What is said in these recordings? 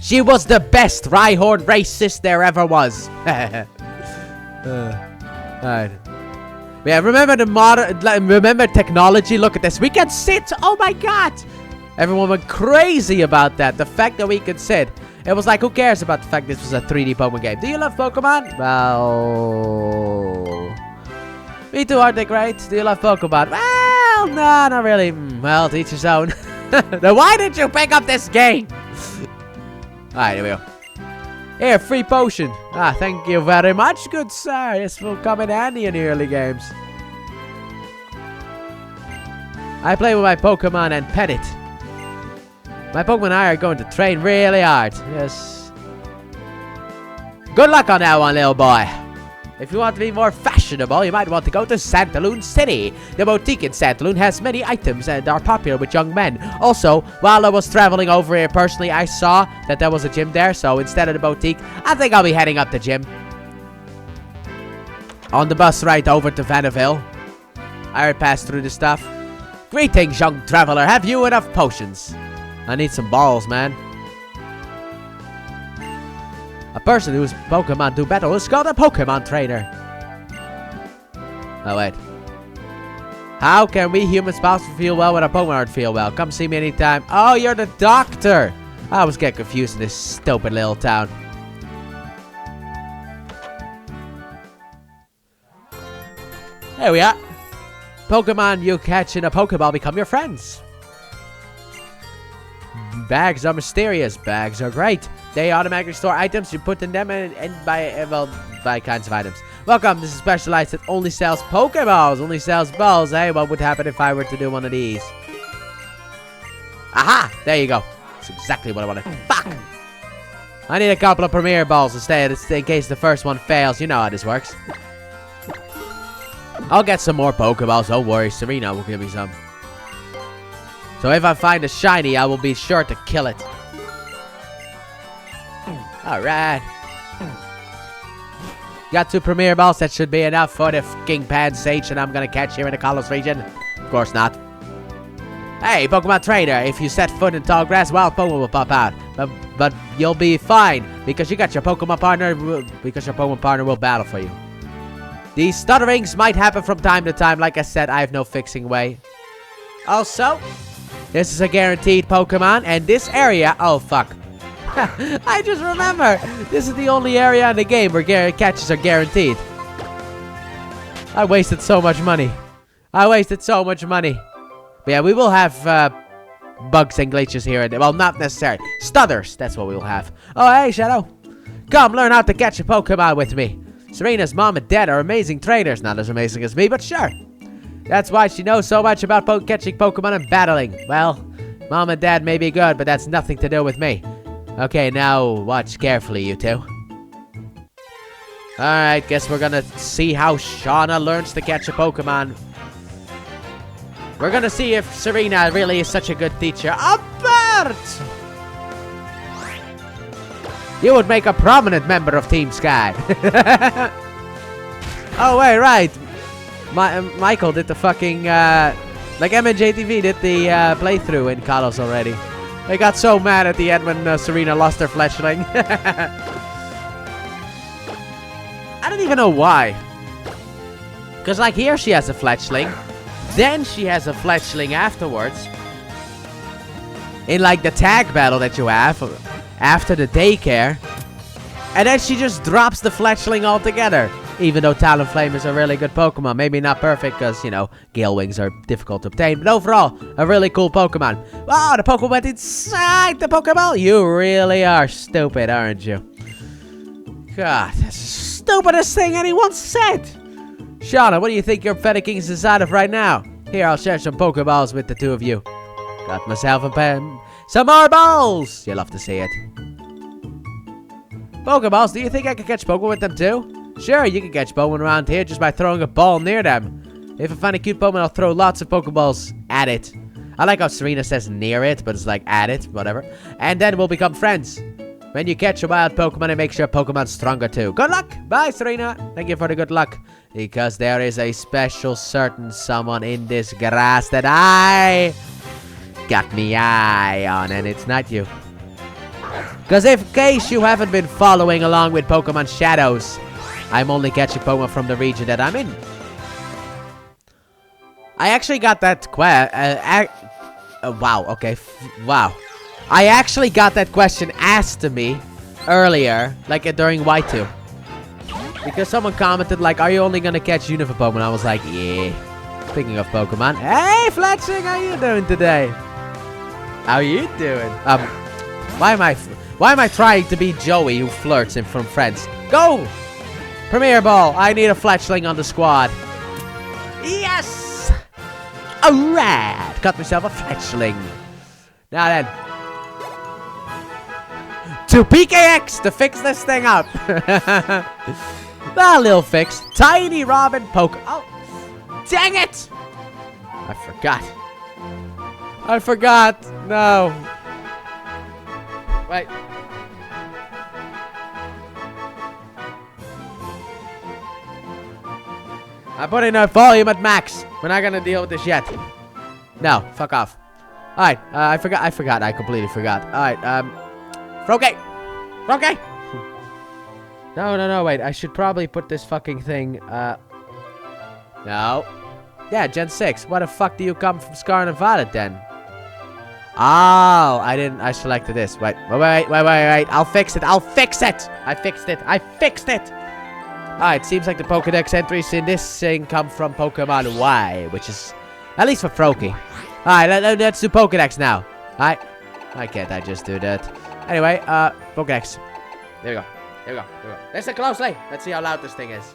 She was the best Rhyhorn racist there ever was. Alright. Yeah, remember remember technology? Look at this. We can sit. Oh my god. Everyone went crazy about that. The fact that we could sit. It was like, who cares about the fact this was a 3D Pokemon game? Do you love Pokemon? Well... Me too, aren't they great? Do you love Pokemon? Well, no, not really. Well, to each his own. Then why did you pick up this game? Alright, here we go. Here, free potion. Ah, thank you very much, good sir. This will come in handy in the early games. I play with my Pokemon and pet it. My Pokemon and I are going to train really hard. Yes. Good luck on that one, little boy. If you want to be more fashionable, you might want to go to Santaloon City. The boutique in Santaloon has many items and are popular with young men. Also, while I was traveling over here personally, I saw that there was a gym there. So instead of the boutique, I think I'll be heading up the gym. On the bus right over to Vanderville. I already passed through the stuff. Greetings, young traveler. Have you enough potions? I need some balls, man. A person whose Pokemon do battle is called a Pokemon trainer. Oh, wait. How can we humans possibly feel well when our Pokemon feel well? Come see me anytime. Oh, you're the doctor. I was getting confused in this stupid little town. There we are. Pokemon you catch in a Pokeball become your friends. Bags are mysterious. Bags are great. They automatically store items. You put in them and buy kinds of items. Welcome. This is specialized. It only sells Pokeballs. Only sells balls. Hey, what would happen if I were to do one of these? Aha! There you go. That's exactly what I wanted. Fuck! I need a couple of Premier Balls instead, in case the first one fails. You know how this works. I'll get some more Pokeballs. Don't worry. Serena will give me some. So if I find a shiny, I will be sure to kill it. Alright. Got 2 Premier Balls. That should be enough for the King Pansage that I'm gonna catch here in the Kalos region. Of course not. Hey, Pokemon Trainer. If you set foot in tall grass, wild Pokemon will pop out. But you'll be fine. Because you got your Pokemon partner. Because your Pokemon partner will battle for you. These stutterings might happen from time to time. Like I said, I have no fixing way. Also... this is a guaranteed Pokemon, and this area... oh, fuck. I just remember. This is the only area in the game where catches are guaranteed. I wasted so much money. But yeah, we will have bugs and glitches here. Well, not necessarily. Stutters. That's what we will have. Oh, hey, Shadow. Come, learn how to catch a Pokemon with me. Serena's mom and dad are amazing trainers. Not as amazing as me, but sure. That's why she knows so much about catching Pokemon and battling. Well, mom and dad may be good, but that's nothing to do with me. Okay, now watch carefully, you two. Alright, guess we're gonna see how Shauna learns to catch a Pokemon. We're gonna see if Serena really is such a good teacher. A bird! You would make a prominent member of Team Sky. Oh, wait, right. Michael did the fucking, like MNJTV did the playthrough in Kalos already. They got so mad at the end when Serena lost her fletchling. I don't even know why. Because, like, here she has a fletchling. Then she has a fletchling afterwards. In, like, the tag battle that you have after the daycare. And then she just drops the fletchling altogether. Even though Talonflame is a really good Pokemon. Maybe not perfect because, you know, Gale Wings are difficult to obtain. But overall, a really cool Pokemon. Wow, the Pokemon went inside the Pokeball. You really are stupid, aren't you? God, that's the stupidest thing anyone said. Shauna, what do you think your Fenneking is inside of right now? Here, I'll share some Pokeballs with the two of you. Got myself a pen. Some more balls! You'll love to see it. Pokeballs, do you think I can catch Pokemon with them too? Sure, you can catch Pokemon around here just by throwing a ball near them. If I find a cute Pokemon, I'll throw lots of Pokeballs at it. I like how Serena says near it, but it's like at it, whatever. And then we'll become friends. When you catch a wild Pokemon, it makes your Pokemon stronger too. Good luck! Bye, Serena! Thank you for the good luck. Because there is a special certain someone in this grass that I got me eye on, and it's not you. Because in case you haven't been following along with Pokemon Shadows, I'm only catching Pokemon from the region that I'm in. I actually got that wow, okay. Wow. I actually got that question asked to me earlier, like during Y2. Because someone commented, like, are you only gonna catch Unova Pokemon? I was like, yeah. Speaking of Pokemon, hey, Fletchling, how you doing today? How you doing? Why am I trying to be Joey who flirts from Friends? Go! Premier Ball, I need a Fletchling on the squad. Yes! Alright! Got myself a Fletchling. Now then. To PKX to fix this thing up. A little fix. Tiny Robin Poke. Oh, dang it! I forgot. No. Wait. I'm putting the volume at max. We're not gonna deal with this yet. No, fuck off. Alright, I forgot. I completely forgot. Alright, Froakie! No, wait. I should probably put this fucking thing, no. Yeah, Gen 6. Why the fuck do you come from Scarlet and Violet then? Oh, I selected this. Wait. I'll fix it. I fixed it. Alright, seems like the Pokedex entries in this thing come from Pokemon Y, which is, at least for Froakie. Alright, let's do Pokedex now. Alright. Why can't I just do that? Anyway, Pokedex. There we go. Listen closely. Let's see how loud this thing is.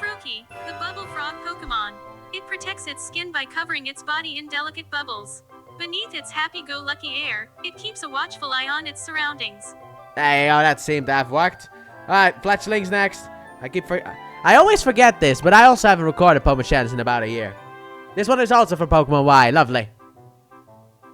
Froakie, the bubble frog Pokemon. It protects its skin by covering its body in delicate bubbles. Beneath its happy-go-lucky air, it keeps a watchful eye on its surroundings. Hey, oh, that seemed to have worked. Alright, Fletchling's next. I always forget this, but I also haven't recorded Pokemon Shadows in about a year. This one is also for Pokemon Y. Lovely.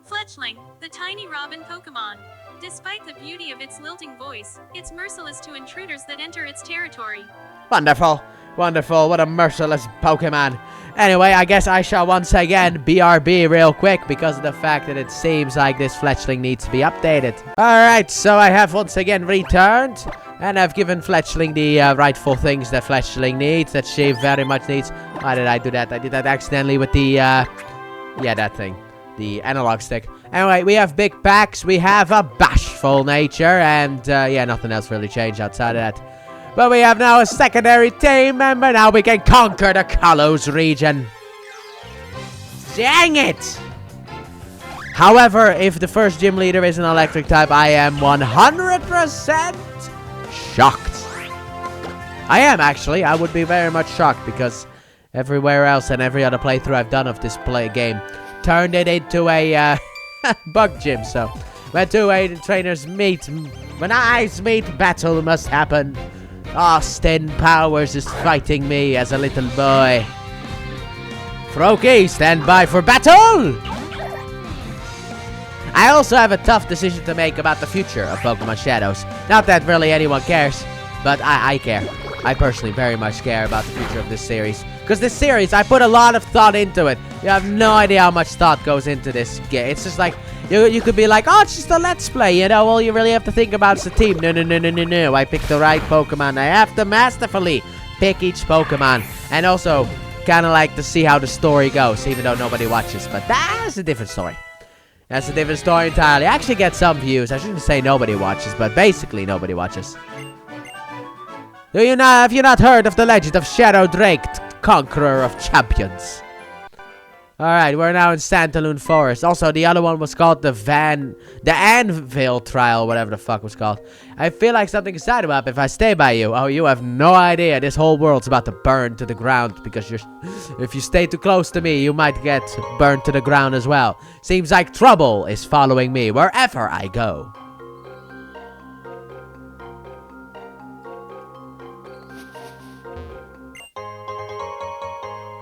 Fletchling, the tiny robin Pokemon. Despite the beauty of its lilting voice, it's merciless to intruders that enter its territory. Wonderful. What a merciless Pokemon. Anyway, I guess I shall once again BRB real quick because of the fact that it seems like this Fletchling needs to be updated. Alright, so I have once again returned. And I've given Fletchling the rightful things that Fletchling needs, that she very much needs. Why did I do that? I did that accidentally with the, yeah, that thing. The analog stick. Anyway, we have big packs, we have a bashful nature, and yeah, nothing else really changed outside of that. But we have now a secondary team member, now we can conquer the Kalos region. Dang it! However, if the first gym leader is an electric type, I am 100% shocked. I am, actually. I would be very much shocked, because everywhere else and every other playthrough I've done of this game turned it into a bug gym. So when two trainers meet, when eyes meet, battle must happen. Austin Powers is fighting me as a little boy. Froakie, stand by for battle! I also have a tough decision to make about the future of Pokemon Shadows. Not that really anyone cares, but I care. I personally very much care about the future of this series. Because this series, I put a lot of thought into it. You have no idea how much thought goes into this game. It's just like, you could be like, oh, it's just a let's play, you know? All you really have to think about is the team. No. I picked the right Pokemon. I have to masterfully pick each Pokemon. And also, kind of like to see how the story goes, even though nobody watches. But that's a different story. That's a different story entirely. I actually get some views. I shouldn't say nobody watches, but basically nobody watches. Have you not heard of the legend of Shadow Drake, conqueror of champions? Alright, we're now in Santaloon Forest. Also, the other one was called the Anvil Trial, whatever the fuck was called. I feel like something is sad about if I stay by you. Oh, you have no idea. This whole world's about to burn to the ground because if you stay too close to me, you might get burned to the ground as well. Seems like trouble is following me wherever I go.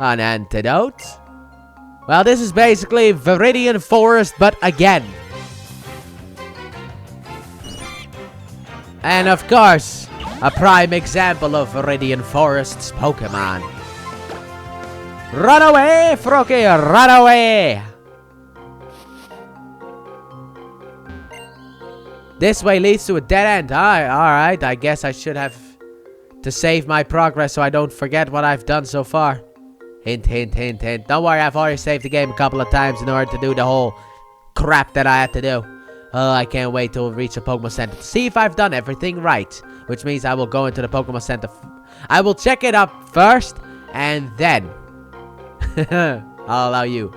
An antidote? Well, this is basically Viridian Forest, but again. And of course, a prime example of Viridian Forest's Pokemon. Run away, Froakie, run away! This way leads to a dead end. Alright, I guess I should have to save my progress so I don't forget what I've done so far. Hint, hint, hint, hint. Don't worry, I've already saved the game a couple of times in order to do the whole crap that I had to do. Oh, I can't wait till we reach the Pokemon Center to see if I've done everything right. Which means I will go into the Pokemon Center. I will check it up first, and then I'll allow you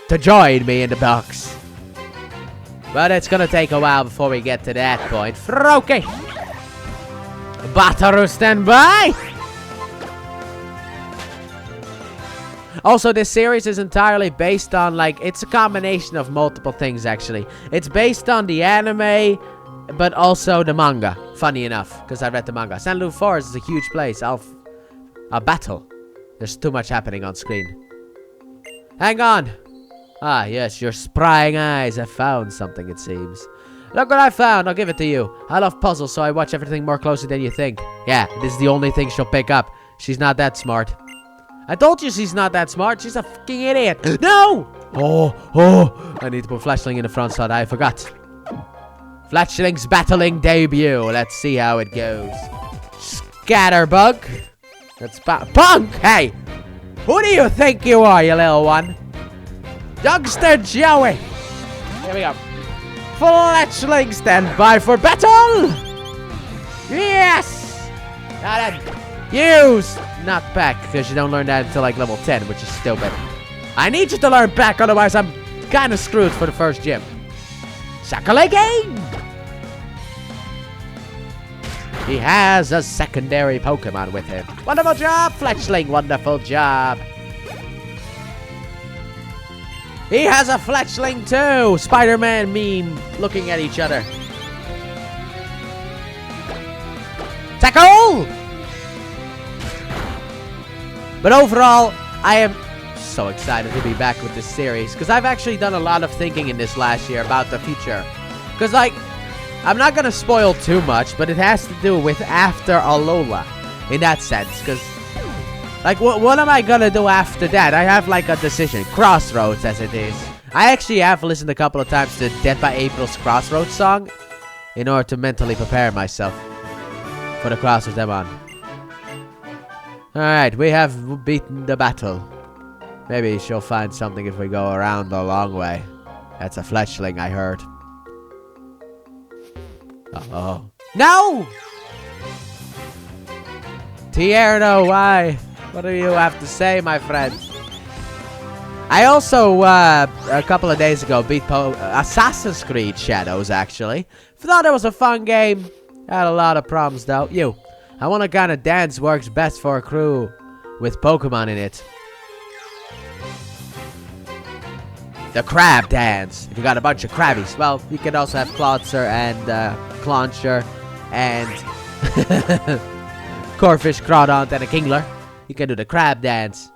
to join me in the box. But it's gonna take a while before we get to that point. Froakie! Bataru, stand by! Also, this series is entirely based on, like, it's a combination of multiple things, actually. It's based on the anime, but also the manga. Funny enough, because I read the manga. San Luis Forest is a huge place. I'll battle. There's too much happening on screen. Hang on! Ah, yes, your sprying eyes have found something, it seems. Look what I found, I'll give it to you. I love puzzles, so I watch everything more closely than you think. Yeah, this is the only thing she'll pick up. She's not that smart. I told you she's not that smart. She's a fucking idiot. No! Oh. I need to put Fletchling in the front slot. I forgot. Fletchling's battling debut. Let's see how it goes. Scatterbug. That's Punk! Hey! Who do you think you are, you little one? Youngster Joey. Here we go. Fletchling, stand by for battle! Yes! Now then, use! Not back, because you don't learn that until like level 10, which is stupid. I need you to learn back, otherwise I'm kind of screwed for the first gym. Shakalake! He has a secondary Pokemon with him. Wonderful job, Fletchling, wonderful job. He has a Fletchling too! Spider-Man meme looking at each other. Tackle! But overall, I am so excited to be back with this series. Because I've actually done a lot of thinking in this last year about the future. Because, like, I'm not going to spoil too much, but it has to do with after Alola. In that sense. Because, like, what am I going to do after that? I have, like, a decision. Crossroads, as it is. I actually have listened a couple of times to Dead by April's Crossroads song. In order to mentally prepare myself for the Crossroads I'm on. Alright, we have beaten the battle. Maybe she'll find something if we go around the long way. That's a Fletchling, I heard. Uh-oh. No! Tierno, why? What do you have to say, my friend? I also, a couple of days ago, beat Assassin's Creed Shadows, actually. Thought it was a fun game. Had a lot of problems, though. I want a kind of dance works best for a crew with Pokemon in it. The crab dance. If you got a bunch of crabbies. Well, you can also have Clawitzer and Clauncher and Corfish, Crawdaunt, and a Kingler. You can do the crab dance.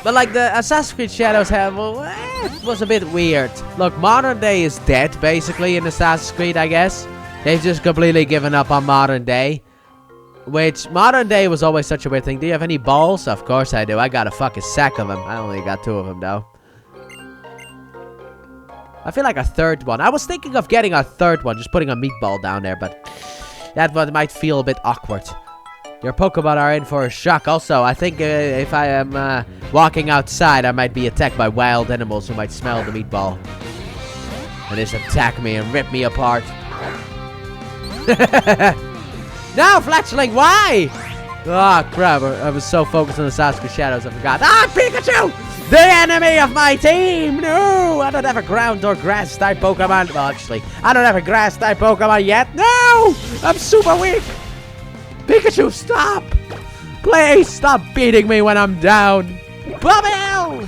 But like the Assassin's Creed Shadows have, it was a bit weird. Look, modern day is dead, basically, in Assassin's Creed, I guess. They've just completely given up on modern day. Which, modern day was always such a weird thing. Do you have any balls? Of course I do. I got a fucking sack of them. I only got 2 of them, though. I feel like a third one. I was thinking of getting a third one, just putting a meatball down there, but that one might feel a bit awkward. Your Pokemon are in for a shock. Also, I think if I am walking outside, I might be attacked by wild animals who might smell the meatball. And just attack me and rip me apart. No, Fletchling, why? Oh, crap. I was so focused on the Sasuke Shadows, I forgot. Ah, Pikachu! The enemy of my team! No! I don't have a ground or grass type Pokemon. Well, actually, I don't have a grass type Pokemon yet. No! I'm super weak! Pikachu, stop! Please stop beating me when I'm down! Bubble!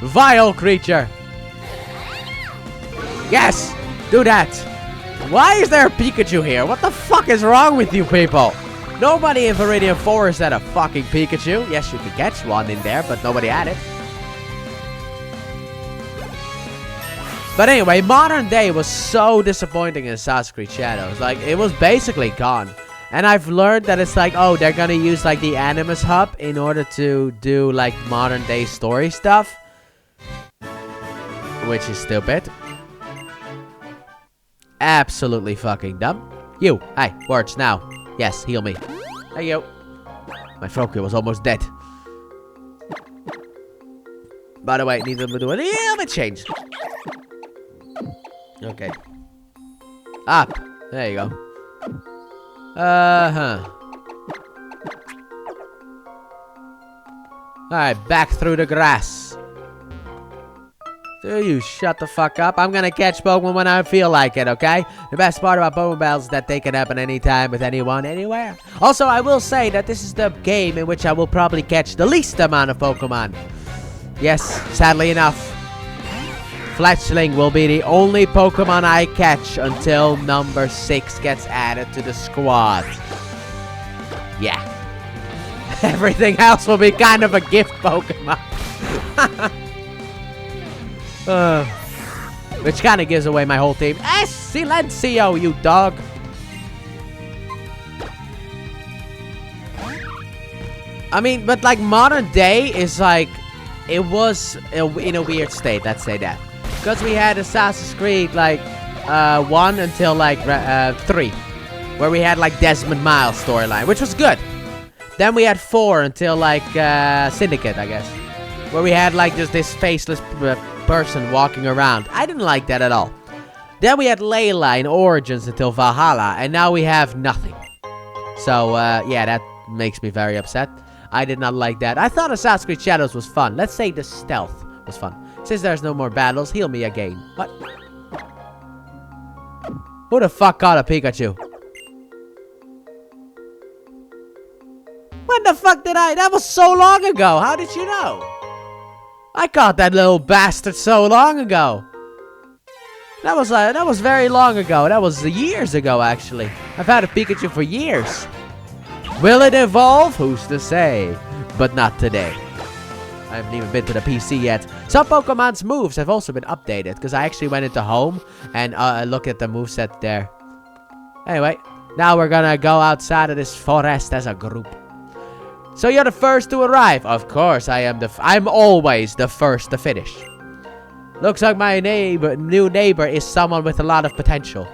Vile creature! Yes! Do that! Why is there a Pikachu here? What the fuck is wrong with you people? Nobody in Viridian Forest had a fucking Pikachu. Yes, you could catch one in there, but nobody had it. But anyway, modern day was so disappointing in Assassin's Creed Shadows. Like, it was basically gone. And I've learned that it's like, oh, they're gonna use like the Animus Hub in order to do like modern day story stuff. Which is stupid. Absolutely fucking dumb. You, hey, words now. Yes, heal me. Hey, you. My Froakie was almost dead. By the way, need to do a little bit change. Okay. Up. There you go. Alright, back through the grass. Do you shut the fuck up? I'm gonna catch Pokemon when I feel like it, okay? The best part about Pokemon battles is that they can happen anytime with anyone, anywhere. Also, I will say that this is the game in which I will probably catch the least amount of Pokemon. Yes, sadly enough. Fletchling will be the only Pokemon I catch until number 6 gets added to the squad. Yeah. Everything else will be kind of a gift Pokemon. Which kind of gives away my whole team. Silencio, you dog. I mean, but like modern day is like, it was in a weird state, let's say that. Because we had Assassin's Creed like 1 until like 3. Where we had like Desmond Miles storyline, which was good. Then we had 4 until like Syndicate, I guess. Where we had like just this faceless person walking around. I didn't like that at all. Then we had Layla in Origins until Valhalla. And now we have nothing. So yeah, that makes me very upset. I did not like that. I thought Assassin's Creed Shadows was fun. Let's say the stealth was fun. Since there's no more battles, heal me again. What? Who the fuck caught a Pikachu? When the fuck did I? That was so long ago. How did you know? I caught that little bastard so long ago. That was very long ago. That was years ago, actually. I've had a Pikachu for years. Will it evolve? Who's to say? But not today. I haven't even been to the PC yet. Some Pokemon's moves have also been updated. Because I actually went into home and looked at the moveset there. Anyway, now we're gonna go outside of this forest as a group. So you're the first to arrive. Of course, I'm always the first to finish. Looks like my new neighbor is someone with a lot of potential.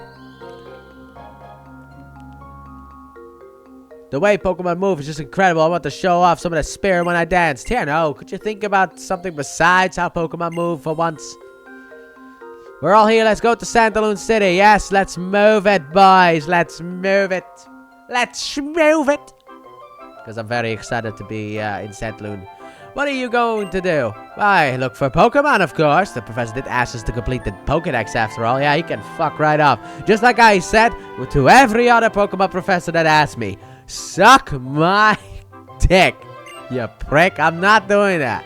The way Pokemon move is just incredible. I want to show off some of the spirit when I danced. Here, no. Could you think about something besides how Pokemon move for once? We're all here. Let's go to Santaloon City. Yes, let's move it, boys. Let's move it. Let's move it. Because I'm very excited to be in Santaloon. What are you going to do? Why, look for Pokemon, of course. The professor did ask us to complete the Pokedex after all. Yeah, he can fuck right off. Just like I said to every other Pokemon professor that asked me. Suck my dick, you prick. I'm not doing that.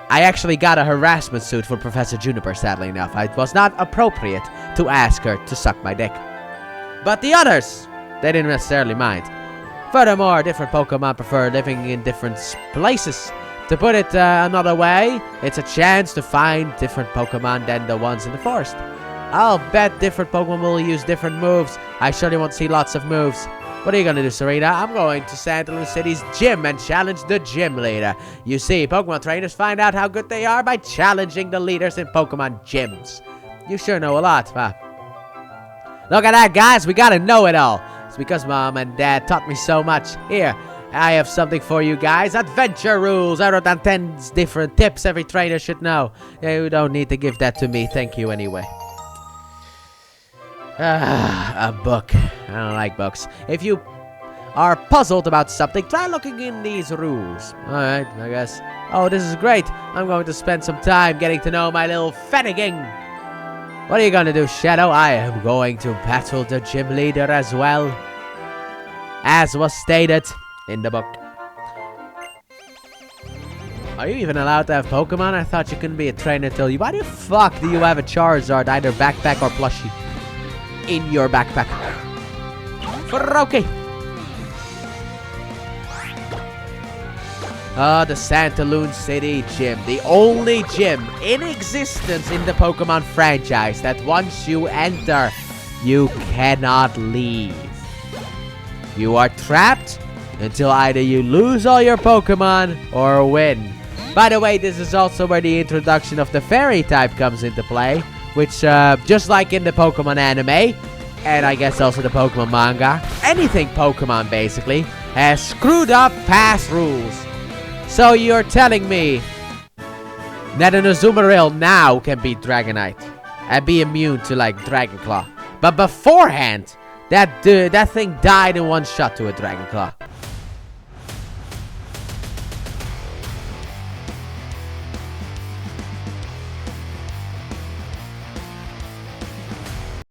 I actually got a harassment suit for Professor Juniper, sadly enough. It was not appropriate to ask her to suck my dick. But the others, they didn't necessarily mind. Furthermore, different Pokemon prefer living in different places. To put it another way, it's a chance to find different Pokemon than the ones in the forest. I'll bet different Pokemon will use different moves. I surely want to see lots of moves. What are you gonna do, Serena? I'm going to Santaloon City's gym and challenge the gym leader. You see, Pokemon trainers find out how good they are by challenging the leaders in Pokemon gyms. You sure know a lot, huh? Look at that, guys. We gotta know it all. It's because Mom and Dad taught me so much. Here, I have something for you guys. Adventure rules. I wrote down 10 different tips every trainer should know. You don't need to give that to me. Thank you anyway. A book. I don't like books. If you are puzzled about something, try looking in these rules. Alright, I guess. Oh, this is great. I'm going to spend some time getting to know my little Fenneking. What are you going to do, Shadow? I am going to battle the gym leader as well. As was stated in the book. Are you even allowed to have Pokemon? I thought you couldn't be a trainer till you... Why the fuck do you have a Charizard, either backpack or plushie? In your backpack. Froakie. The Santaloon City Gym. The only gym in existence in the Pokemon franchise that once you enter, you cannot leave. You are trapped until either you lose all your Pokemon or win. By the way, this is also where the introduction of the fairy type comes into play, which, just like in the Pokemon anime, and I guess also the Pokemon manga, anything Pokemon basically, has screwed up past rules. So you're telling me that an Azumarill now can beat Dragonite and be immune to, like, Dragon Claw. But beforehand, that thing died in one shot to a Dragon Claw.